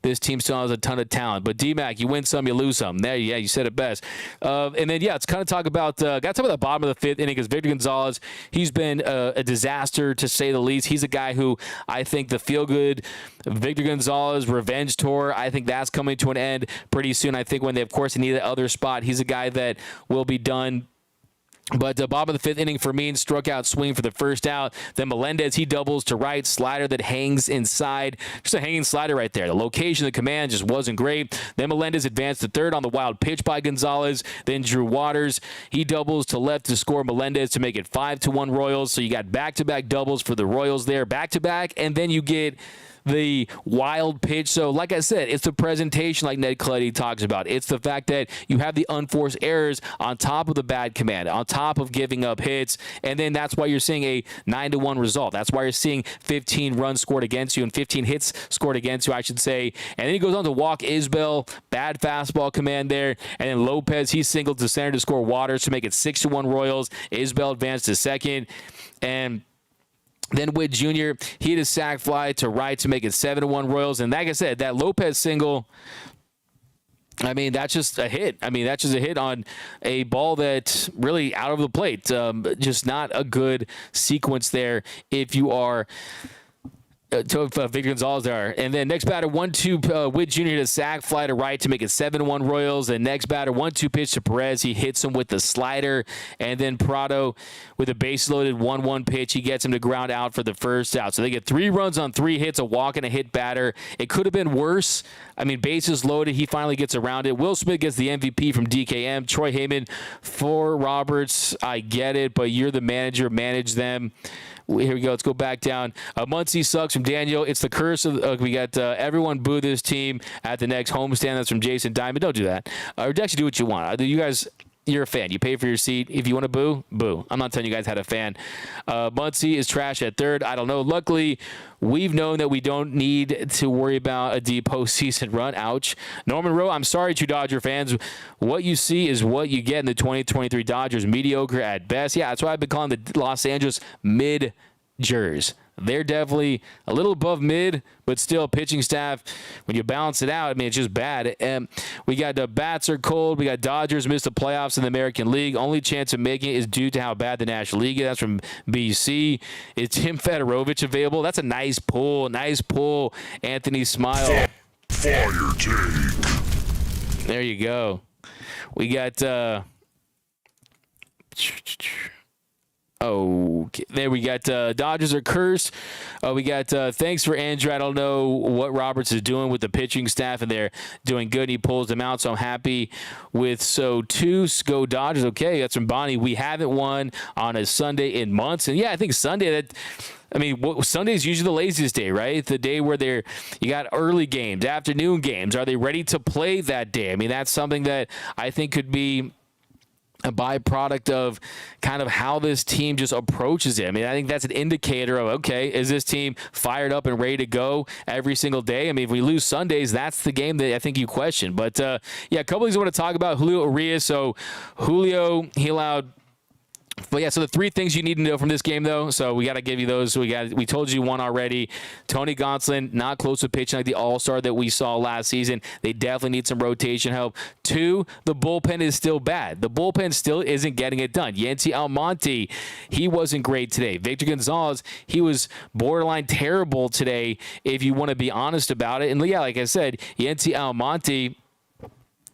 this team still has a ton of talent. But D-Mac, you win some, you lose some. There, yeah, you said it best. And then, yeah, let's kind of talk about got to talk about the bottom of the 5th inning, because Victor Gonzalez, he's been a disaster to say the least. He's a guy who I think the feel-good Victor Gonzalez revenge tour, I think that's coming to an end pretty soon. I think when they, of course, need that other spot, he's a guy that will be done. But bottom of the 5th inning for me, and struck out swing for the first out. Then Melendez, he doubles to right, slider that hangs inside. Just a hanging slider right there. The location of the command just wasn't great. Then Melendez advanced to third on the wild pitch by Gonzalez. Then Drew Waters, he doubles to left to score Melendez to make it 5-1 Royals. So you got back-to-back doubles for the Royals there, back-to-back, and then you get the wild pitch. So like I said, it's the presentation like Ned Clutty talks about. It's the fact that you have the unforced errors on top of the bad command, on top of giving up hits, and then that's why you're seeing a 9-1 result. That's why you're seeing 15 runs scored against you and 15 hits scored against you, I should say. And then he goes on to walk Isbell, bad fastball command there, and then Lopez, he singled to center to score Waters to make it 6-1 Royals. Isbell advanced to second, and then Witt Jr., he hit a sac fly to right to make it 7-1 Royals. And like I said, that Lopez single, I mean, that's just a hit. I mean, that's just a hit on a ball that's really out of the plate. Just not a good sequence there if you are Victor Gonzalez there. And then next batter, 1-2, Witt Jr. hit a sac fly to right to make it 7-1 Royals. And next batter, 1-2 pitch to Perez. He hits him with the slider. And then Prado with a base-loaded 1-1 pitch. He gets him to ground out for the first out. So they get 3 runs on 3 hits, a walk and a hit batter. It could have been worse. I mean, bases loaded. He finally gets around it. Will Smith gets the MVP from DKM. Troy Heyman for Roberts. I get it, but you're the manager. Manage them. Here we go. Let's go back down. Muncie sucks from Daniel. It's the curse of we got everyone boo this team at the next homestand. That's from Jason Diamond. Don't do that. Or actually do what you want. You guys, you're a fan. You pay for your seat. If you want to boo, boo. I'm not telling you guys how to fan. Muncie is trash at third. I don't know. Luckily, we've known that we don't need to worry about a deep postseason run. Ouch. Norman Rowe, I'm sorry to Dodger fans. What you see is what you get in the 2023 Dodgers. Mediocre at best. Yeah, that's why I've been calling the Los Angeles mid-jers. They're definitely a little above mid, but still pitching staff, when you balance it out, I mean, it's just bad. We got the bats are cold. We got Dodgers missed the playoffs in the American League. Only chance of making it is due to how bad the National League is. That's from BC. Is Tim Fedorovich available? That's a nice pull. Nice pull, Anthony Smile. Fire take. There you go. We got... Okay, there we got Dodgers are cursed. We got thanks for Andrew. I don't know what Roberts is doing with the pitching staff, and they're doing good. He pulls them out, so I'm happy with so two. Go Dodgers. Okay, that's from Bonnie. We haven't won on a Sunday in months, and yeah, I think Sunday Sunday is usually the laziest day, right? The day where you got early games, afternoon games. Are they ready to play that day? I mean, that's something that I think could be a byproduct of kind of how this team just approaches it. I mean, I think that's an indicator of, okay, is this team fired up and ready to go every single day? I mean, if we lose Sundays, that's the game that I think you question. But, yeah, a couple things I want to talk about. Julio Urias. So, Julio, he allowed... But, yeah, so the three things you need to know from this game, though, so we got to give you those. We told you one already. Tony Gonsolin, not close to pitching like the all-star that we saw last season. They definitely need some rotation help. Two, the bullpen is still bad. The bullpen still isn't getting it done. Yancy Almonte, he wasn't great today. Victor Gonzalez, he was borderline terrible today, if you want to be honest about it. And, yeah, like I said, Yancy Almonte,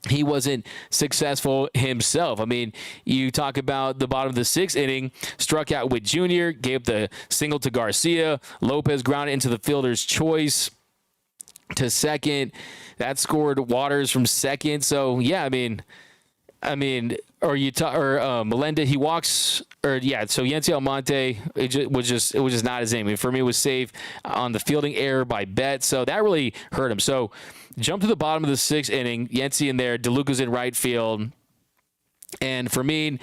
he wasn't successful himself. I mean, you talk about the bottom of the sixth inning, struck out with Junior, gave the single to Garcia. Lopez grounded into the fielder's choice to second. That scored Waters from second. So, yeah, I mean, Melenda, he walks, so Yancy Almonte, it was just not his aim. I mean, for me, it was safe on the fielding error by Bet, so that really hurt him. So, jump to the bottom of the sixth inning, Yancy in there, DeLuca's in right field, and for me,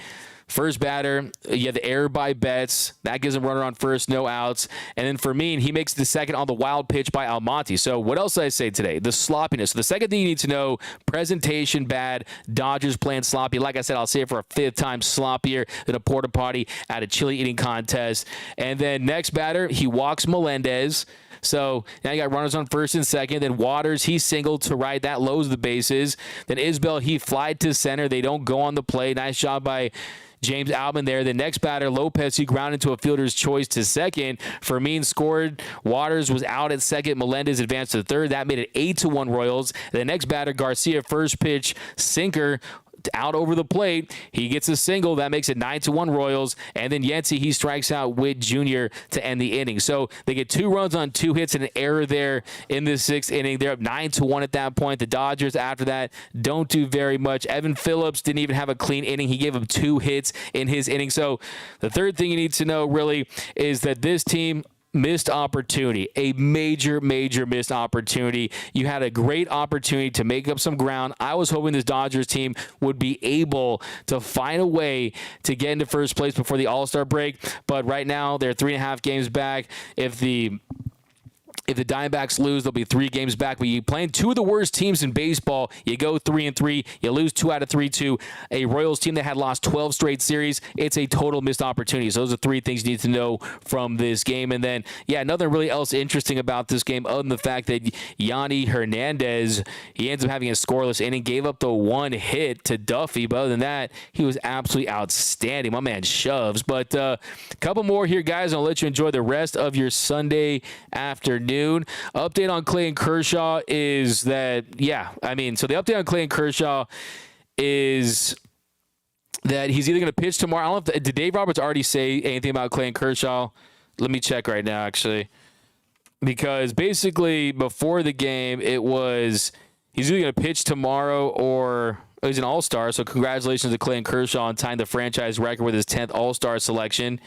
first batter, you have the error by Betts. That gives him runner on first, no outs. And then for me, he makes the second on the wild pitch by Almonte. So what else did I say today? The sloppiness. So the second thing you need to know, presentation bad, Dodgers playing sloppy. Like I said, I'll say it for a fifth time, sloppier than a porta potty at a chili eating contest. And then next batter, he walks Melendez. So now you got runners on first and second. Then Waters, he singled to right. That lows the bases. Then Isbell, he flied to center. They don't go on the play. Nice job by James Albin there. The next batter, Lopez, he grounded to a fielder's choice to second. Fermin scored. Waters was out at second. Melendez advanced to third. That made it 8-1 Royals. The next batter, Garcia, first pitch, sinker, out over the plate. He gets a single. That makes it 9-1 Royals. And then Yancy, he strikes out with Junior to end the inning. So they get 2 runs on 2 hits and an error there in the sixth inning. They're up 9-1 at that point. The Dodgers, after that, don't do very much. Evan Phillips didn't even have a clean inning. He gave him 2 hits in his inning. So the third thing you need to know, really, is that this team missed opportunity, a major missed opportunity. You had a great opportunity to make up some ground. I was hoping this Dodgers team would be able to find a way to get into first place before the All-Star break, but right now they're 3.5 games back. If the Diamondbacks lose, they'll be 3 games back. But you playing 2 of the worst teams in baseball. You go 3-3. You lose 2 out of 3 to a Royals team that had lost 12 straight series. It's a total missed opportunity. So those are 3 things you need to know from this game. And then, yeah, nothing really else interesting about this game other than the fact that Yanni Hernandez, he ends up having a scoreless inning, gave up the 1 hit to Duffy. But other than that, he was absolutely outstanding. My man shoves. But a couple more here, guys. I'll let you enjoy the rest of your Sunday afternoon. Update on Clayton Kershaw is that, so the update on Clayton Kershaw is that he's either going to pitch tomorrow. I don't know did Dave Roberts already say anything about Clayton Kershaw? Let me check right now, actually. Because basically, before the game, it was he's either going to pitch tomorrow or he's an all-star. So congratulations to Clayton Kershaw on tying the franchise record with his 10th all-star selection.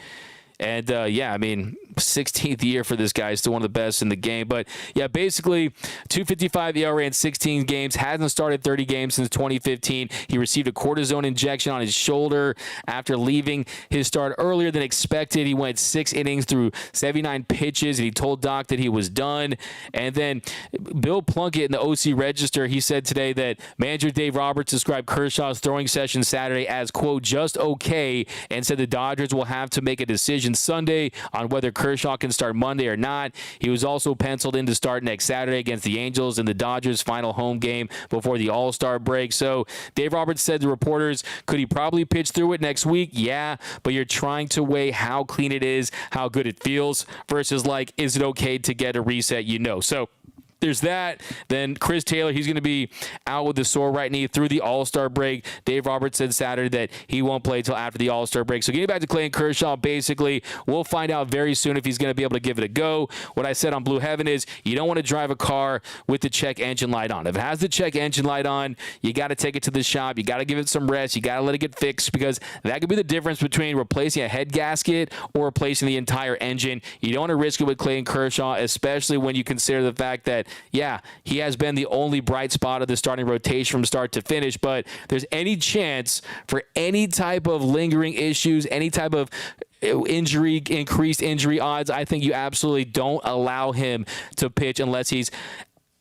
And, yeah, I mean, 16th year for this guy. Still one of the best in the game. But, yeah, basically 2.55 ERA in 16 games. Hasn't started 30 games since 2015. He received a cortisone injection on his shoulder after leaving his start earlier than expected. He went 6 innings through 79 pitches, and he told Doc that he was done. And then Bill Plunkett in the OC Register, he said today that manager Dave Roberts described Kershaw's throwing session Saturday as, quote, just okay, and said the Dodgers will have to make a decision Sunday on whether Kershaw can start Monday or not. He was also penciled in to start next Saturday against the Angels in the Dodgers' final home game before the All-Star break. So Dave Roberts said to reporters, could he probably pitch through it next week? Yeah, but you're trying to weigh how clean it is, how good it feels, versus like, is it okay to get a reset? So there's that. Then Chris Taylor, he's going to be out with the sore right knee through the All-Star break. Dave Roberts said Saturday that he won't play until after the All-Star break. So getting back to Clayton Kershaw, basically, we'll find out very soon if he's going to be able to give it a go. What I said on Blue Heaven is you don't want to drive a car with the check engine light on. If it has the check engine light on, you got to take it to the shop. You got to give it some rest. You got to let it get fixed, because that could be the difference between replacing a head gasket or replacing the entire engine. You don't want to risk it with Clayton Kershaw, especially when you consider the fact that, yeah, he has been the only bright spot of the starting rotation from start to finish, but there's any chance for any type of lingering issues, any type of injury, increased injury odds, I think you absolutely don't allow him to pitch unless he's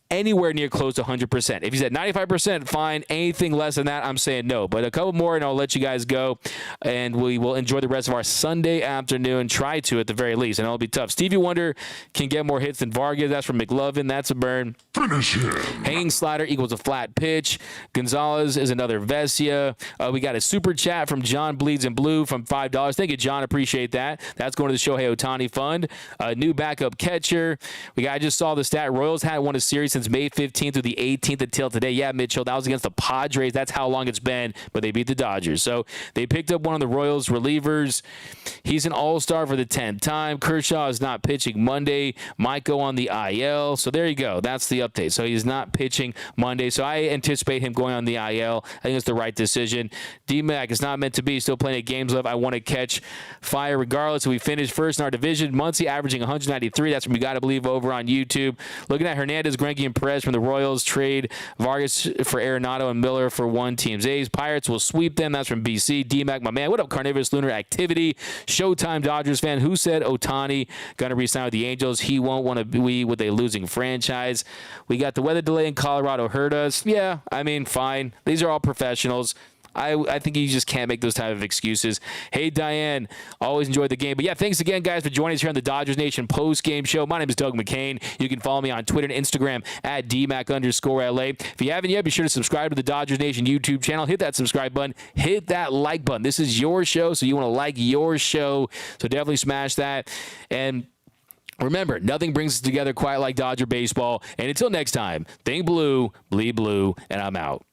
anywhere near close to 100%. If he's at 95%, fine. Anything less than that, I'm saying no. But a couple more, and I'll let you guys go, and we will enjoy the rest of our Sunday afternoon. Try to, at the very least, and it'll be tough. Stevie Wonder can get more hits than Vargas. That's from McLovin. That's a burn. Finish him. Hanging slider equals a flat pitch. Gonzalez is another Vesia. We got a super chat from John Bleeds in Blue from $5. Thank you, John. Appreciate that. That's going to the Shohei Ohtani Fund. New backup catcher. I just saw the stat. Royals hadn't won a series since May 15th through the 18th until today. Yeah, Mitchell, that was against the Padres. That's how long it's been, but they beat the Dodgers. So they picked up one of the Royals relievers. He's an all-star for the 10th time. Kershaw is not pitching Monday. Might go on the IL. So there you go. That's the update. So he's not pitching Monday. So I anticipate him going on the IL. I think it's the right decision. D-Mac is not meant to be. Still plenty of games left. I want to catch fire regardless. So we finished first in our division. Muncy averaging 193. That's from You Gotta Believe over on YouTube. Looking at Hernandez, Greinke, and Perez from the Royals. Trade Vargas for Arenado and Miller for one team's A's. Pirates will sweep them. That's from BC. D-Mac, my man. What up, Carnivorous Lunar Activity? Showtime Dodgers fan. Who said Ohtani going to re-sign with the Angels? He won't want to be with a losing franchise. We got the weather delay in Colorado hurt us. Yeah, I mean, fine. These are all professionals. I think you just can't make those type of excuses. Hey, Diane, always enjoyed the game. But, yeah, thanks again, guys, for joining us here on the Dodgers Nation post-game show. My name is Doug McKain. You can follow me on Twitter and Instagram at DMAC_LA. If you haven't yet, be sure to subscribe to the Dodgers Nation YouTube channel. Hit that subscribe button. Hit that like button. This is your show, so you want to like your show. So definitely smash that. And remember, nothing brings us together quite like Dodger baseball. And until next time, think blue, bleed blue, and I'm out.